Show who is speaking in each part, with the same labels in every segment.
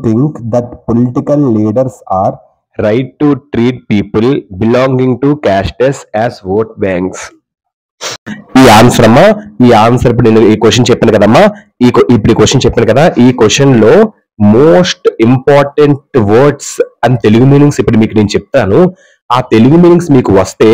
Speaker 1: think that political leaders are right to treat people belonging to castes as vote banks? ఈ answer అమ్మా, ఈ answer ఇప్పుడు నేను ఈ క్వశ్చన్ చెప్పాను కదమ్మా, ఇప్పుడు ఈ క్వశ్చన్ చెప్పాను కదా, ఈ క్వశ్చన్ లో మోస్ట్ ఇంపార్టెంట్ వర్డ్స్ అని తెలుగు మీనింగ్స్ ఇప్పుడు మీకు నేను చెప్తాను. ఆ తెలుగు మీనింగ్స్ మీకు వస్తే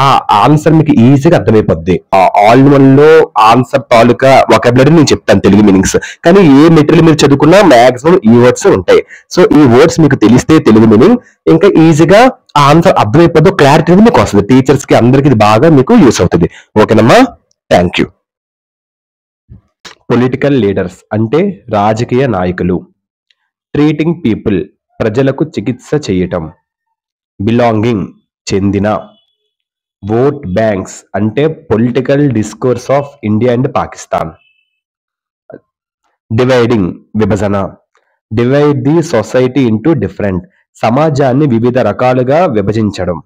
Speaker 1: ఆ ఆన్సర్ మీకు ఈజీగా అర్థమైపోద్ది. ఆల్ వన్ లో ఆన్సర్ తాలూకా వొకాబులరీ నేను చెప్తాను తెలుగు మీనింగ్స్. కానీ ఏ మెటీరియల్ మీరు చదువుకున్నా మాక్సిమం ఈ వర్డ్స్ ఉంటాయి. సో ఈ వర్డ్స్ మీకు తెలిస్తే తెలుగు మీనింగ్ ఇంకా ఈజీగా ఆ ఆన్సర్ అర్థమైపోద్దు, క్లారిటీ అనేది మీకు వస్తుంది. టీచర్స్ కి అందరికి ఇది బాగా మీకు యూస్ అవుతుంది. ఓకేనమ్మా, థ్యాంక్ యూ. పొలిటికల్ లీడర్స్ అంటే రాజకీయ నాయకులు. ట్రీటింగ్ పీపుల్ ప్రజలకు చికిత్స చేయటం. బిలాంగింగ్ చెందిన. ఓట్ బ్యాంక్స్ అంటే political discourse of India and Pakistan. Dividing విభజన. Divide the society into different సమాజాన్ని వివిధ రకాలుగా విభజించడం.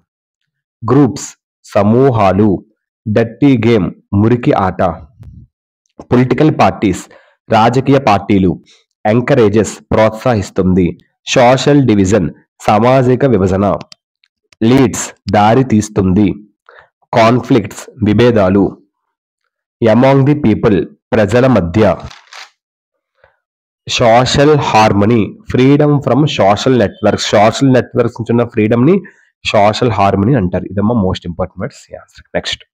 Speaker 1: గ్రూప్స్ సమూహాలు. డర్టీ గేమ్ మురికి ఆట. పొలిటికల్ పార్టీస్ రాజకీయ పార్టీలు. ఎంకరేజెస్ ప్రోత్సహిస్తుంది. సోషల్ డివిజన్ సామాజిక విభజన. లీడ్స్ దారి తీస్తుంది. కాన్ఫ్లిక్ట్స్ విభేదాలు. అమాంగ్ ది పీపుల్ ప్రజల మధ్య. Social harmony freedom from social networks. Social networks నుంచి ఉన్న ఫ్రీడమ్ ని సోషల్ హార్మనీ అంటారు. ఇదమ్మా మోస్ట్ ఇంపార్టెంట్ వర్డ్స్. నెక్స్ట్